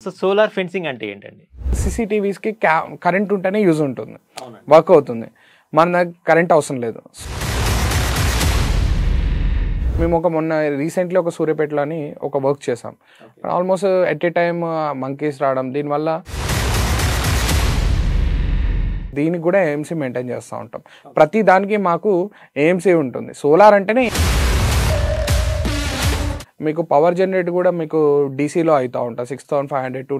So solar fencing అంటే ఏంటండి? సీసీటీవీస్కి current ఉంటేనే యూజ్ ఉంటుంది, అవునండి. వర్క్ అవుతుంది. మన దగ్గర కరెంట్ అవసరం లేదు. మేము మొన్న రీసెంట్లీ ఒక సూర్యాపేటలో అని ఒక వర్క్ చేసాం. Almost at a time monkeys రావడం, దీనివల్ల దీనికి కూడా ఏఎంసీ మెయింటైన్ చేస్తూ ఉంటాం. ప్రతి దానికి మాకు ఏఎంసీ ఉంటుంది. సోలార్ అంటేనే మీకు పవర్ జనరేట్ కూడా మీకు డీసీలో అవుతూ ఉంటుంది 6500 to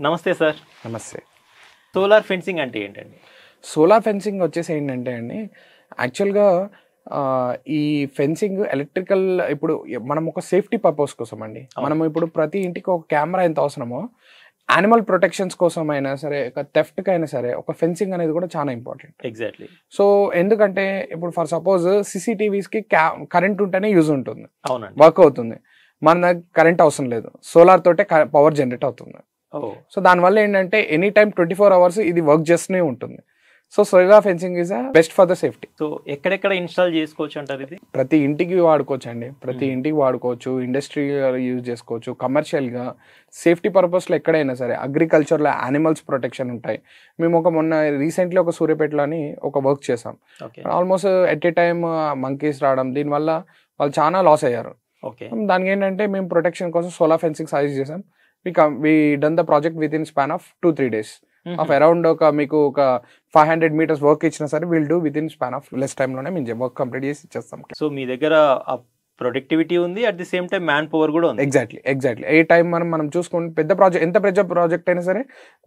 నమస్తే సార్. నమస్తే. సోలార్ ఫెన్సింగ్ అంటే ఏంటండి? సోలార్ ఫెన్సింగ్ వచ్చేసి ఏంటంటే అండి, యాక్చువల్గా ఈ ఫెన్సింగ్ ఎలక్ట్రికల్ ఇప్పుడు మనం ఒక సేఫ్టీ పర్పస్ కోసం అండి. మనం ఇప్పుడు ప్రతి ఇంటికి ఒక కెమెరా ఎంత అవసరమో, యానిమల్ ప్రొటెక్షన్స్ కోసం అయినా సరే, ఒక థెఫ్ట్కి అయినా సరే, ఒక ఫెన్సింగ్ అనేది కూడా చాలా ఇంపార్టెంట్. ఎగ్జాక్ట్లీ. సో ఎందుకంటే ఇప్పుడు ఫర్ సపోజ్ సీసీటీవీస్కి కరెంట్ ఉంటేనే యూజ్ ఉంటుంది, అవునండి, వర్క్ అవుతుంది. మన దగ్గర కరెంట్ అవసరం లేదు, సోలార్ తోటే పవర్ జనరేట్ అవుతుంది. సో దానివల్ల ఏంటంటే ఎనీ టైమ్ 24 hours ఇది వర్క్ చేస్తూనే ఉంటుంది. So solar fencing is best for the safety. So ఎక్కడెక్కడ ఇన్స్టాల్ చేసుకోవచ్చు అంటారు? ఇది ప్రతి ఇంటికి వాడుకోవచ్చు అండి, ప్రతి ఇంటికి వాడుకోవచ్చు. ఇండస్ట్రీలో యూజ్ చేసుకోవచ్చు, కమర్షియల్గా, సేఫ్టీ పర్పస్లో ఎక్కడైనా సరే. అగ్రికల్చర్లో యానిమల్స్ ప్రొటెక్షన్ ఉంటాయి. మేము మొన్న రీసెంట్లీ ఒక సూర్యాపేటలో అని ఒక వర్క్ చేసాం. Almost at a time monkeys రావడం, దీనివల్ల వాళ్ళు చాలా లాస్ అయ్యారు. దానికి ఏంటంటే మేము ప్రొటెక్షన్ కోసం సోలార్ ఫెన్సింగ్ సజెస్ట్ చేసాం. we done the project within span of 2-3 days of around మీకు ఒక 500 meters వర్క్ ఇచ్చినా సరే will do with in span of less టైంలోనే మేము వర్క్ కంప్లీట్ చేసి ఇచ్చేస్తాం. సో మీ దగ్గర ప్రొడక్టివిటీ ఉంది, at the same time man power కూడా ఉంది. ఎగ్జాక్ట్లీ. ఏ టైం మనం చూసుకుంటే పెద్ద ప్రాజెక్ట్, ఎంత పెద్ద ప్రాజెక్ట్ అయినా సరే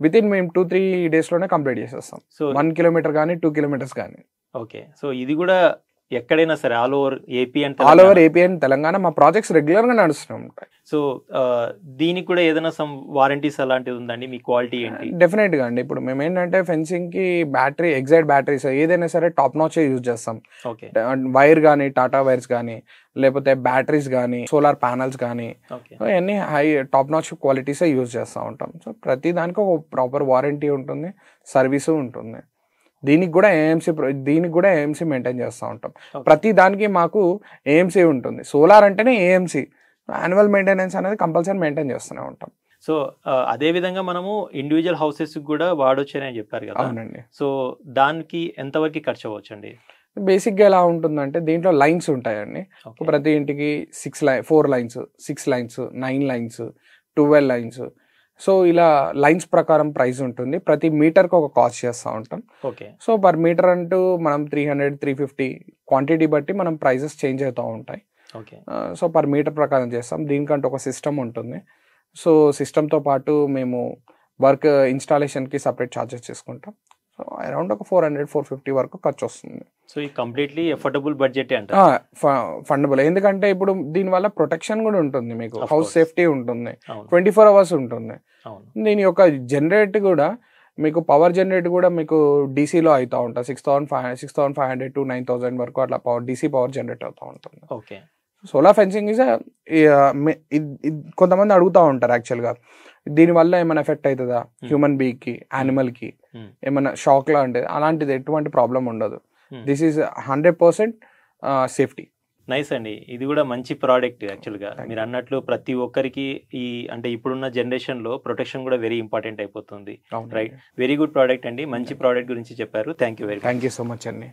విత్ ఇన్ మేము 2-3 daysలోనే కంప్లీట్ చేసేస్తాం. సో 1 kilometer కానీ 2 kilometers కానీ. ఓకే. సో ఇది కూడా ఎక్కడైనా సరే all over AP and Telangana మా ప్రాజెక్ట్స్ రెగ్యులర్ గా నడుస్తూ ఉంటాయి. సో దీనికి కూడా ఏదైనా సమ్ వారంటీస్ అలాంటిది ఉందండి? మీ క్వాలిటీ ఏంటి? డెఫినెట్ గా అండి. ఇప్పుడు మేము ఏంటంటే ఫెన్సింగ్ కి బ్యాటరీ, ఎగ్జాక్ట్ బ్యాటరీస్ ఏదైనా సరే టాప్ నాచ్ యూజ్ చేస్తాం. వైర్ కానీ, టాటా వైర్స్ కానీ, లేకపోతే బ్యాటరీస్ కానీ, సోలార్ ప్యానల్స్ కానీ, అన్ని high top notch qualities use చేస్తూ ఉంటాం. సో ప్రతి దానికి ఒక ప్రాపర్ వారంటీ ఉంటుంది, సర్వీసు ఉంటుంది. దీనికి కూడా ఏఎంసీ మెయింటైన్ చేస్తూ ఉంటాం. ప్రతి దానికి మాకు ఏఎంసీ ఉంటుంది. సోలార్ అంటేనే ఏఎంసీ, యాన్యువల్ మెయింటెనెన్స్ అనేది కంపల్సరీ మెయింటైన్ చేస్తూనే ఉంటాం. సో అదే విధంగా మనము ఇండివిజువల్ హౌసెస్ కూడా వాడొచ్చు అని చెప్పారు కదా? అవునండి. సో దానికి ఎంతవరకు ఖర్చు అవ్వచ్చు అండి? బేసిక్గా ఎలా ఉంటుందంటే దీంట్లో లైన్స్ ఉంటాయండి. ప్రతి ఇంటికి 4 lines, 6 lines, 9 lines, 12 lines. So ఇలా లైన్స్ ప్రకారం ప్రైస్ ఉంటుంది. ప్రతి మీటర్కి ఒక కాస్ట్ చేస్తూ ఉంటాం. సో పర్ మీటర్ అంటూ మనం 300-350 క్వాంటిటీ బట్టి మనం ప్రైజెస్ చేంజ్ అవుతూ ఉంటాయి. సో పర్ మీటర్ ప్రకారం చేస్తాం. దీనికంటే ఒక సిస్టమ్ ఉంటుంది. సో సిస్టమ్తో పాటు మేము వర్క్ ఇన్స్టాలేషన్కి సపరేట్ ఛార్జెస్ చేసుకుంటాం. సో అరౌండ్ ఒక 400-450 వరకు ఖర్చు వస్తుంది. సో ఈ కంప్లీట్లీ ఎఫోర్డబుల్ బడ్జెట్ అంటే ఫండబుల్. ఎందుకంటే ఇప్పుడు దీనివల్ల ప్రొటెక్షన్ కూడా ఉంటుంది, మీకు హౌస్ సేఫ్టీ ఉంటుంది, 24 hours ఉంటుంది. దీని యొక్క జనరేట్ కూడా మీకు పవర్ జనరేట్ కూడా మీకు డీసీలో అవుతూ ఉంటుంది. 6500 to 9000 వరకు అట్లా డీసీ పవర్ జనరేట్ అవుతూ ఉంటుంది. సోలార్ ఫెన్సింగ్ ఈజ్ కొంతమంది అడుగుతూ ఉంటారు యాక్చువల్గా, దీనివల్ల ఏమైనా ఎఫెక్ట్ అవుతుందా హ్యూమన్ బీయింగ్కి, యానిమల్కి, ఏమైనా షాక్ లాంటిది? అలాంటిది ఎటువంటి ప్రాబ్లం ఉండదు. This is 100% safety. నైస్ అండి. ఇది కూడా మంచి ప్రోడక్ట్. యాక్చువల్గా మీరు అన్నట్లు ప్రతి ఒక్కరికి ఈ అంటే ఇప్పుడున్న జనరేషన్లో ప్రొటెక్షన్ కూడా వెరీ ఇంపార్టెంట్ అయిపోతుంది. రైట్, వెరీ గుడ్ ప్రోడక్ట్ అండి. మంచి ప్రోడక్ట్ గురించి చెప్పారు. థ్యాంక్ యూ సో మచ్ అండి.